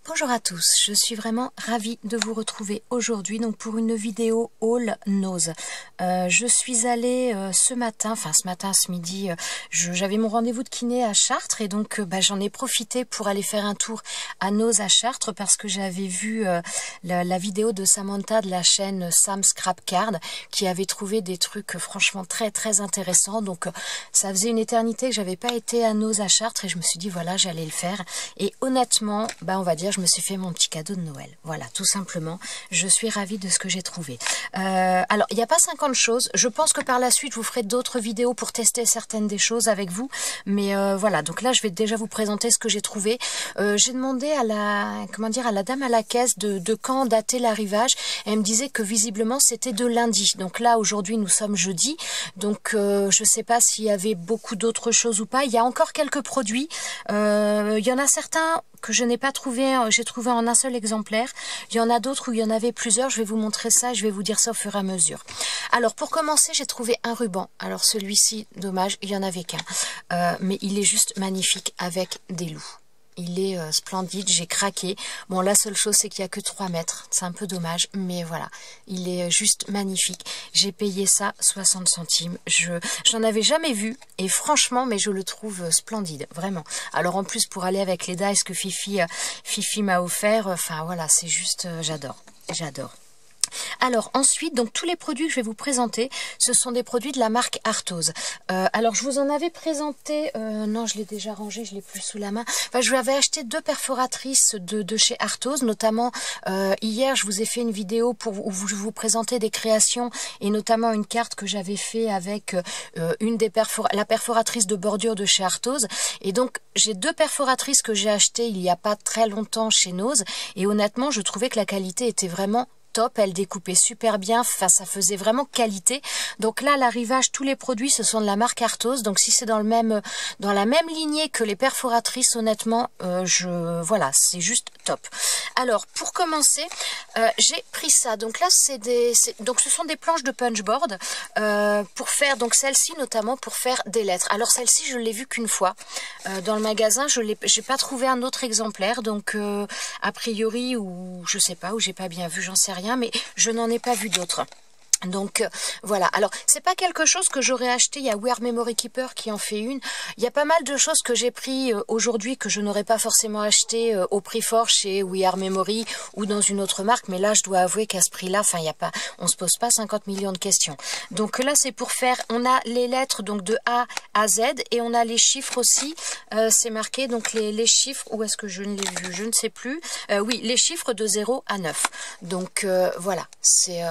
Bonjour à tous, je suis vraiment ravie de vous retrouver aujourd'hui donc pour une vidéo haul nose. Je suis allée ce midi, j'avais mon rendez-vous de kiné à Chartres et donc j'en ai profité pour aller faire un tour à Nose à Chartres parce que j'avais vu la vidéo de Samantha de la chaîne Sam Scrap Card qui avait trouvé des trucs franchement très intéressants. Donc ça faisait une éternité que j'avais pas été à Nose à Chartres et je me suis dit voilà j'allais le faire et honnêtement on va dire je me suis fait mon petit cadeau de Noël. Voilà, tout simplement. Je suis ravie de ce que j'ai trouvé. Alors, il n'y a pas 50 choses. Je pense que par la suite, je vous ferai d'autres vidéos pour tester certaines des choses avec vous. Mais voilà, donc là, je vais déjà vous présenter ce que j'ai trouvé. J'ai demandé à la dame à la caisse de quand dater l'arrivage. Elle me disait que visiblement, c'était de lundi. Donc là, aujourd'hui, nous sommes jeudi. Donc, je ne sais pas s'il y avait beaucoup d'autres choses ou pas. Il y a encore quelques produits. Il y en a certains que je n'ai pas trouvé, j'ai trouvé en un seul exemplaire. Il y en a d'autres où il y en avait plusieurs. Je vais vous montrer ça, je vais vous dire ça au fur et à mesure. Alors pour commencer, j'ai trouvé un ruban. Alors celui-ci, dommage, il n'y en avait qu'un. Mais il est juste magnifique avec des loups. Il est splendide, j'ai craqué. Bon, la seule chose, c'est qu'il n'y a que 3 mètres. C'est un peu dommage, mais voilà. Il est juste magnifique. J'ai payé ça 60 centimes. J'en avais jamais vu. Et franchement, mais je le trouve splendide, vraiment. Alors en plus, pour aller avec les dice que Fifi m'a offert, enfin voilà, c'est juste, j'adore. J'adore. Alors ensuite, donc tous les produits que je vais vous présenter, ce sont des produits de la marque Arthose. Alors je vous en avais présenté, non je l'ai déjà rangé, je l'ai plus sous la main. Enfin, je vous avais acheté 2 perforatrices de chez Arthose, notamment hier je vous ai fait une vidéo où je vous présentais des créations et notamment une carte que j'avais fait avec la perforatrice de bordure de chez Arthose. Et donc j'ai 2 perforatrices que j'ai achetées il n'y a pas très longtemps chez Nose et honnêtement je trouvais que la qualité était vraiment top, elle découpait super bien, enfin ça faisait vraiment qualité. Donc là l'arrivage, tous les produits ce sont de la marque Arthose, donc si c'est dans la même lignée que les perforatrices, honnêtement voilà, c'est juste top. Alors pour commencer, j'ai pris ça. Donc là donc ce sont des planches de punchboard pour faire, donc celle-ci notamment pour faire des lettres. Alors celle-ci je l'ai vue qu'une fois dans le magasin, j'ai pas trouvé un autre exemplaire, donc a priori, ou je sais pas, ou j'ai pas bien vu, j'en sais rien, mais je n'en ai pas vu d'autres. Donc voilà, alors c'est pas quelque chose que j'aurais acheté, il y a We Are Memory Keeper qui en fait une. Il y a pas mal de choses que j'ai pris aujourd'hui que je n'aurais pas forcément acheté au prix fort chez We Are Memory ou dans une autre marque, mais là je dois avouer qu'à ce prix-là, enfin on se pose pas 50 millions de questions. Donc là c'est pour faire, on a les lettres donc de A à Z et on a les chiffres aussi, c'est marqué donc les chiffres, où est-ce que je ne l'ai vu, je ne sais plus. Oui, les chiffres de 0 à 9. Donc voilà, c'est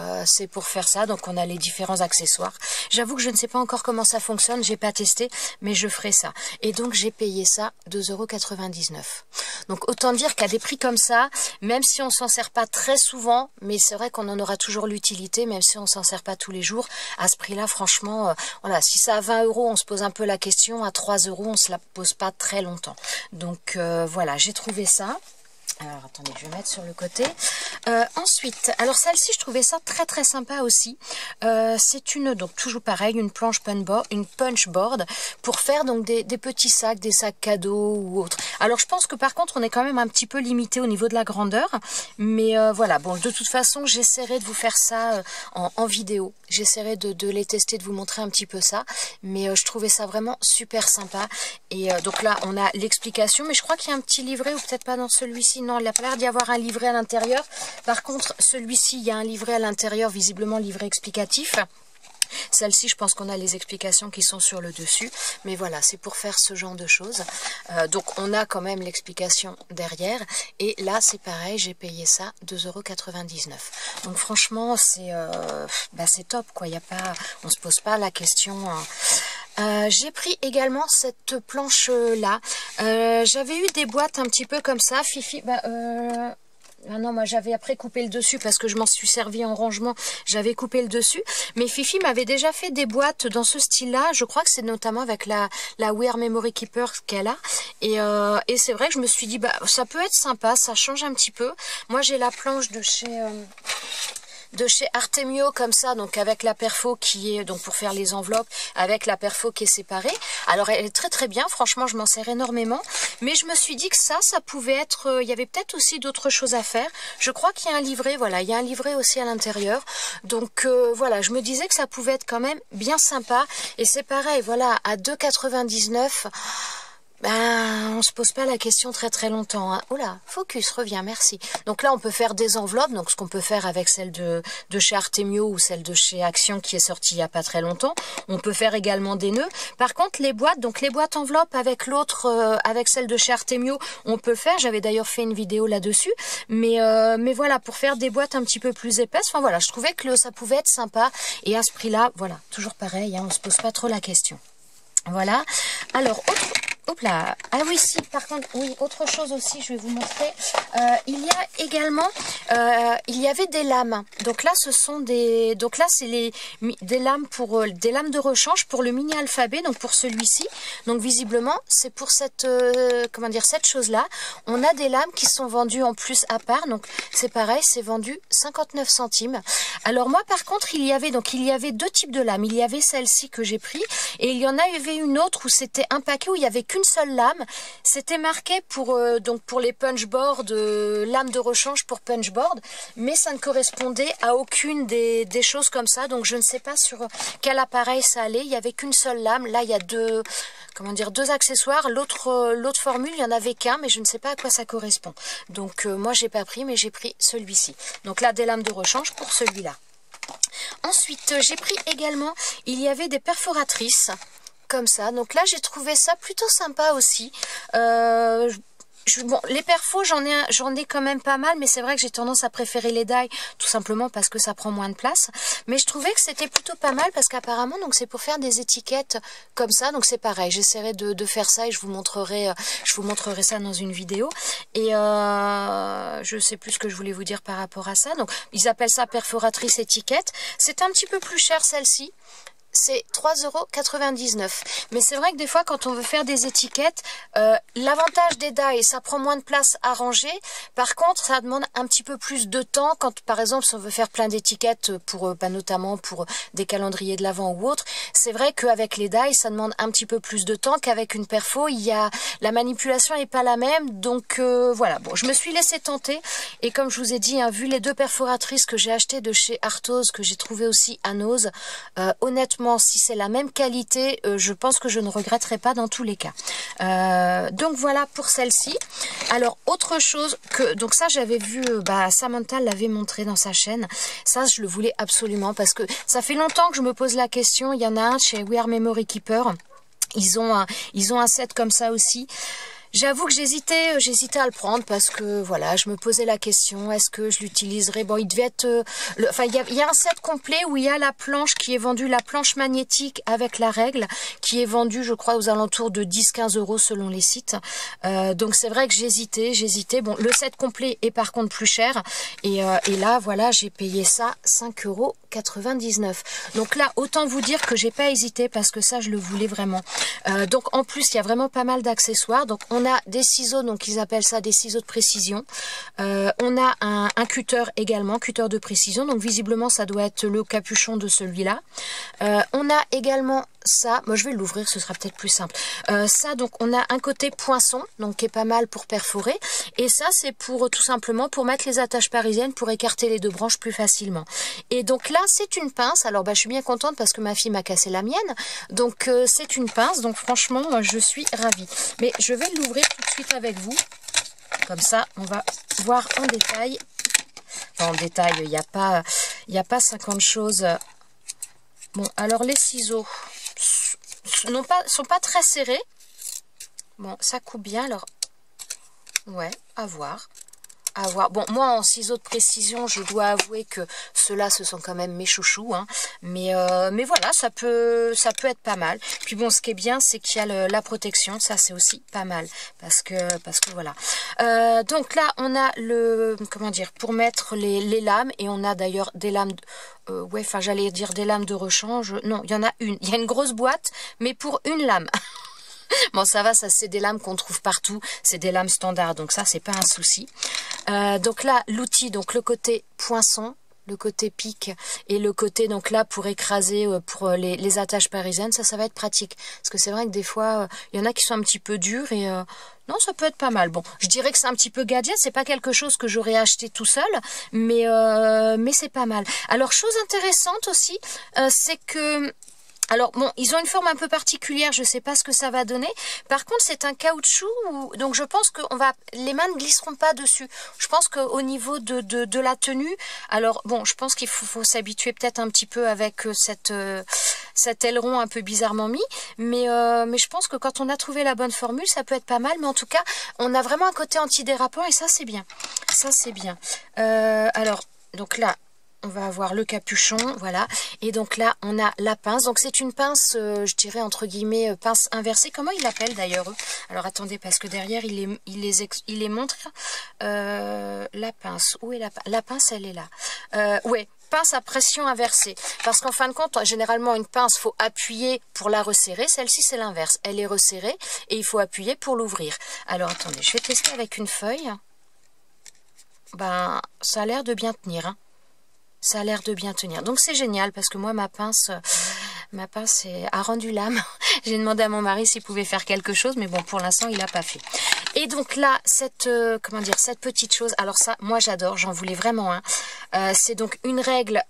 pour faire ça. Donc on a les différents accessoires. J'avoue que je ne sais pas encore comment ça fonctionne, j'ai pas testé, mais je ferai ça. Et donc j'ai payé ça 2,99 €. Donc autant dire qu'à des prix comme ça, même si on s'en sert pas très souvent, mais c'est vrai qu'on en aura toujours l'utilité, même si on s'en sert pas tous les jours, à ce prix-là, franchement, voilà, si ça à 20 €, on se pose un peu la question, à 3 €, on se la pose pas très longtemps. Donc voilà, j'ai trouvé ça. Alors attendez, je vais mettre sur le côté. Ensuite, alors celle-ci, je trouvais ça très sympa aussi. C'est donc toujours pareil, une punchboard pour faire donc des petits sacs, des sacs cadeaux ou autres. Alors je pense que par contre, on est quand même un petit peu limité au niveau de la grandeur, mais voilà. Bon, de toute façon, j'essaierai de vous faire ça en vidéo. J'essaierai de les tester, de vous montrer un petit peu ça, mais je trouvais ça vraiment super sympa. Et donc là, on a l'explication, mais je crois qu'il y a un petit livret, ou peut-être pas dans celui-ci. Non, il a pas l'air d'y avoir un livret à l'intérieur. Par contre, celui-ci, il y a un livret à l'intérieur, visiblement livret explicatif. Celle-ci, je pense qu'on a les explications qui sont sur le dessus. Mais voilà, c'est pour faire ce genre de choses. Donc, on a quand même l'explication derrière. Et là, c'est pareil, j'ai payé ça 2,99 €. Donc, franchement, c'est top, quoi. Y a pas, on se pose pas la question. J'ai pris également cette planche là. J'avais eu des boîtes un petit peu comme ça. Fifi, ah non, moi j'avais après coupé le dessus parce que je m'en suis servi en rangement, j'avais coupé le dessus. Mais Fifi m'avait déjà fait des boîtes dans ce style-là, je crois que c'est notamment avec la We Are Memory Keeper qu'elle a. Et c'est vrai que je me suis dit, ça peut être sympa, ça change un petit peu. Moi j'ai la planche de chez de chez Artemio comme ça, donc avec la perfo qui est, donc pour faire les enveloppes, avec la perfo qui est séparée. Alors elle est très très bien, franchement je m'en sers énormément, mais je me suis dit que ça pouvait être, il y avait peut-être aussi d'autres choses à faire. Je crois qu'il y a un livret, voilà, il y a un livret aussi à l'intérieur, donc voilà, je me disais que ça pouvait être quand même bien sympa, et c'est pareil, voilà, à 2,99 €. Ben, on se pose pas la question très très longtemps. Hein. Oula, focus, reviens, merci. Donc là, on peut faire des enveloppes, donc ce qu'on peut faire avec celle de chez Artemio ou celle de chez Action qui est sortie il y a pas très longtemps. On peut faire également des nœuds. Par contre, les boîtes, donc les boîtes enveloppes avec l'autre, avec celle de chez Artemio, on peut le faire. J'avais d'ailleurs fait une vidéo là-dessus. Mais voilà, pour faire des boîtes un petit peu plus épaisses, enfin voilà, je trouvais que ça pouvait être sympa. Et à ce prix-là, voilà, toujours pareil, hein, on se pose pas trop la question. Voilà. Alors, hop là. Ah oui, si, par contre, oui, autre chose aussi, je vais vous montrer. Il y a également, il y avait des lames. Donc là, ce sont des, donc là, c'est des lames pour, des lames de rechange pour le mini alphabet, donc pour celui-ci. Donc visiblement, c'est pour cette, comment dire, cette chose-là. On a des lames qui sont vendues en plus à part. Donc c'est pareil, c'est vendu 59 centimes. Alors moi, par contre, il y avait deux types de lames. Il y avait celle-ci que j'ai pris et il y en avait une autre où c'était un paquet où il y avait qu'une seule lame. C'était marqué pour donc pour les punchboards, lame de rechange pour punchboard, mais ça ne correspondait à aucune des choses comme ça. Donc je ne sais pas sur quel appareil ça allait. Il y avait qu'une seule lame. Là, il y a deux, comment dire, deux accessoires. L'autre formule, il y en avait qu'un, mais je ne sais pas à quoi ça correspond. Donc moi, j'ai pas pris, mais j'ai pris celui-ci. Donc là, des lames de rechange pour celui-là. Ensuite, j'ai pris également, il y avait des perforatrices comme ça. Donc là, j'ai trouvé ça plutôt sympa aussi. Bon, les perfos, j'en ai quand même pas mal, mais c'est vrai que j'ai tendance à préférer les die, tout simplement parce que ça prend moins de place. Mais je trouvais que c'était plutôt pas mal parce qu'apparemment, donc c'est pour faire des étiquettes comme ça. Donc c'est pareil, j'essaierai de faire ça et je vous montrerai ça dans une vidéo. Et je sais plus ce que je voulais vous dire par rapport à ça. Donc ils appellent ça perforatrice étiquette. C'est un petit peu plus cher celle-ci. C'est 3,99 €. Mais c'est vrai que des fois, quand on veut faire des étiquettes, l'avantage des die, ça prend moins de place à ranger. Par contre, ça demande un petit peu plus de temps. Quand, par exemple, si on veut faire plein d'étiquettes pour, notamment pour des calendriers de l'Avent ou autre, c'est vrai qu'avec les die, ça demande un petit peu plus de temps qu'avec une perfo. La manipulation n'est pas la même. Donc voilà. Bon, je me suis laissée tenter. Et comme je vous ai dit, hein, vu les deux perforatrices que j'ai achetées de chez Arthos, que j'ai trouvé aussi à Nose, honnêtement, si c'est la même qualité, je pense que je ne regretterai pas dans tous les cas. Donc voilà pour celle-ci. Alors autre chose que, donc ça j'avais vu, Samantha l'avait montré dans sa chaîne. Ça je le voulais absolument parce que ça fait longtemps que je me pose la question. Il y en a un chez We Are Memory Keeper. Ils ont un set comme ça aussi. J'avoue que j'hésitais à le prendre parce que voilà, je me posais la question, est-ce que je l'utiliserais? Bon, il devait être, il y a un set complet où il y a la planche qui est vendue, la planche magnétique avec la règle, qui est vendue, je crois, aux alentours de 10-15 € selon les sites. Donc c'est vrai que j'hésitais. Bon, le set complet est par contre plus cher et là, voilà, j'ai payé ça 5,99 €. Donc là, autant vous dire que j'ai pas hésité parce que ça, je le voulais vraiment. Donc en plus, il y a vraiment pas mal d'accessoires. Donc on a des ciseaux, donc ils appellent ça des ciseaux de précision. On a un cutter également, cutter de précision. Donc visiblement, ça doit être le capuchon de celui-là. On a également ça. Moi, je vais l'ouvrir, ce sera peut-être plus simple. Ça, donc on a un côté poinçon, donc qui est pas mal pour perforer. Et ça, c'est pour tout simplement pour mettre les attaches parisiennes, pour écarter les deux branches plus facilement. Et donc là, c'est une pince. Alors, je suis bien contente parce que ma fille m'a cassé la mienne. Donc, c'est une pince. Donc, franchement, je suis ravie. Mais je vais l'ouvrir tout de suite avec vous. Comme ça, on va voir en détail. Enfin, en détail, il n'y a pas 50 choses. Bon, alors les ciseaux sont pas très serrés. Bon, ça coupe bien, alors ouais, à voir. Bon, moi en ciseaux de précision, je dois avouer que ceux-là, ce sont quand même mes chouchous, hein. Mais voilà, ça peut être pas mal. Puis bon, ce qui est bien, c'est qu'il y a la protection, ça c'est aussi pas mal, parce que voilà. Donc là, on a comment dire, pour mettre les lames, et on a d'ailleurs des lames, j'allais dire des lames de rechange. Non, il y en a une. Il y a une grosse boîte, mais pour une lame. Bon, ça va, ça c'est des lames qu'on trouve partout, c'est des lames standards, donc ça c'est pas un souci. Donc là, l'outil, donc le côté poinçon, le côté pique et le côté donc là pour écraser pour les attaches parisiennes, ça va être pratique parce que c'est vrai que des fois il y en a qui sont un petit peu durs et non, ça peut être pas mal. Bon, je dirais que c'est un petit peu gadget, c'est pas quelque chose que j'aurais acheté tout seul, mais c'est pas mal. Alors chose intéressante aussi, c'est que alors bon, ils ont une forme un peu particulière, je sais pas ce que ça va donner. Par contre, c'est un caoutchouc, donc je pense que les mains ne glisseront pas dessus. Je pense qu'au niveau de la tenue, alors bon, je pense qu'il faut s'habituer peut-être un petit peu avec cet aileron un peu bizarrement mis, mais je pense que quand on a trouvé la bonne formule, ça peut être pas mal. Mais en tout cas, on a vraiment un côté antidérapant et ça c'est bien. Ça c'est bien. Alors, donc là. On va avoir le capuchon, voilà. Et donc là, on a la pince. Donc c'est une pince, je dirais entre guillemets, pince inversée. Comment ils l'appellent d'ailleurs eux? Alors attendez, parce que derrière, il les montre. La pince, où est la pince? Elle est là. Ouais, pince à pression inversée. Parce qu'en fin de compte, généralement, une pince, faut appuyer pour la resserrer. Celle-ci, c'est l'inverse. Elle est resserrée et il faut appuyer pour l'ouvrir. Alors attendez, je vais tester avec une feuille. Ben, ça a l'air de bien tenir, hein. Ça a l'air de bien tenir. Donc c'est génial parce que moi ma pince a rendu l'âme. J'ai demandé à mon mari s'il pouvait faire quelque chose, mais bon pour l'instant il n'a pas fait. Et donc là cette petite chose, alors ça moi j'adore, j'en voulais vraiment un. C'est donc une règle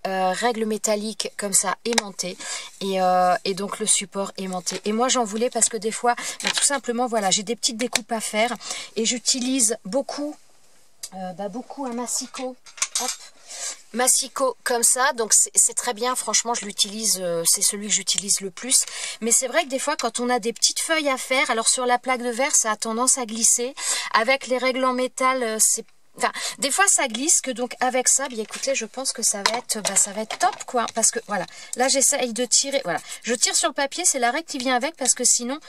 métallique comme ça aimantée et donc le support aimanté. Et moi j'en voulais parce que des fois tout simplement voilà j'ai des petites découpes à faire et j'utilise beaucoup un massicot. Hop. Massicot comme ça, donc c'est très bien, franchement je l'utilise, c'est celui que j'utilise le plus, mais c'est vrai que des fois quand on a des petites feuilles à faire, alors sur la plaque de verre ça a tendance à glisser, avec les règles en métal enfin, des fois ça glisse, que donc avec ça, bien écoutez, je pense que ça va être top quoi, parce que voilà, là j'essaye de tirer, voilà, je tire sur le papier, c'est la règle qui vient avec, parce que sinon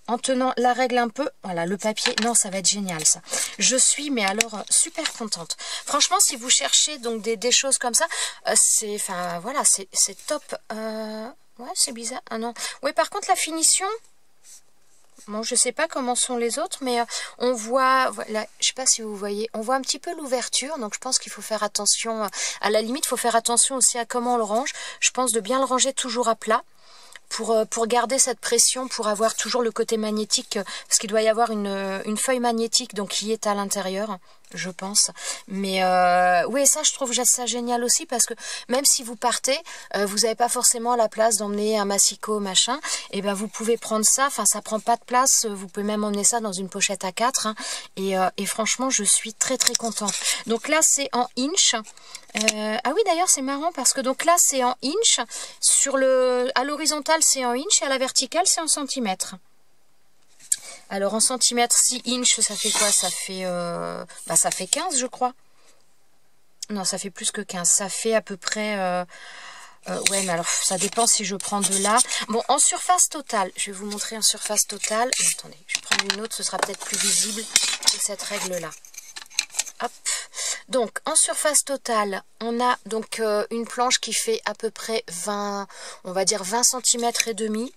en tenant la règle un peu, voilà, le papier, non, ça va être génial ça. Je suis, mais alors, super contente. Franchement, si vous cherchez donc des choses comme ça, c'est top. Ouais, c'est bizarre. Ah non. Oui, par contre, la finition, bon, je sais pas comment sont les autres, mais on voit, voilà, je sais pas si vous voyez, on voit un petit peu l'ouverture, donc je pense qu'il faut faire attention, à la limite, il faut faire attention aussi à comment on le range. Je pense de bien le ranger toujours à plat. Pour garder cette pression, pour avoir toujours le côté magnétique, parce qu'il doit y avoir une feuille magnétique donc qui est à l'intérieur, je pense. Mais oui, ça je trouve ça génial aussi, parce que même si vous partez, vous n'avez pas forcément la place d'emmener un massicot machin, et ben vous pouvez prendre ça, enfin ça prend pas de place, vous pouvez même emmener ça dans une pochette A4, hein, et franchement je suis très très contente. Donc là c'est en inch. Ah oui d'ailleurs c'est marrant parce que donc là c'est en inch, à l'horizontale c'est en inch et à la verticale c'est en centimètres. Alors en centimètres, 6 inch ça fait quoi? Ça fait 15 je crois. Non ça fait plus que 15, ça fait à peu près... ouais mais alors ça dépend si je prends de là. Bon en surface totale, je vais vous montrer en surface totale. Attendez, je vais prendre une autre, ce sera peut-être plus visible que cette règle là. Hop. Donc en surface totale, on a donc une planche qui fait à peu près 20, on va dire 20 cm et demi.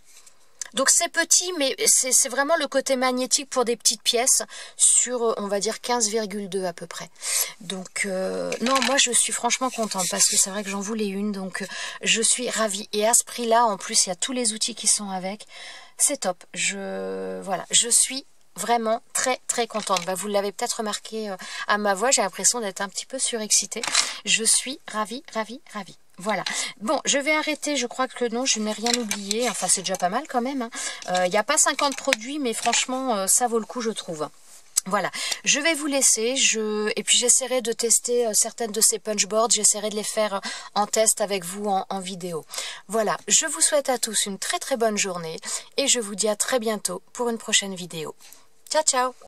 Donc c'est petit, mais c'est vraiment le côté magnétique pour des petites pièces sur, on va dire 15,2 à peu près. Donc non, moi je suis franchement contente parce que c'est vrai que j'en voulais une, donc je suis ravie. Et à ce prix-là, en plus il y a tous les outils qui sont avec, c'est top. Voilà, je suis vraiment très très contente. Vous l'avez peut-être remarqué à ma voix, j'ai l'impression d'être un petit peu surexcitée. Je suis ravie, ravie, ravie. Voilà. Bon, je vais arrêter. Je crois que non, je n'ai rien oublié. Enfin, c'est déjà pas mal quand même. Il n'y a pas 50 produits, mais franchement, ça vaut le coup, je trouve. Voilà, je vais vous laisser, et puis j'essaierai de tester certaines de ces punchboards, j'essaierai de les faire en test avec vous en vidéo. Voilà, je vous souhaite à tous une très très bonne journée et je vous dis à très bientôt pour une prochaine vidéo. Ciao ciao!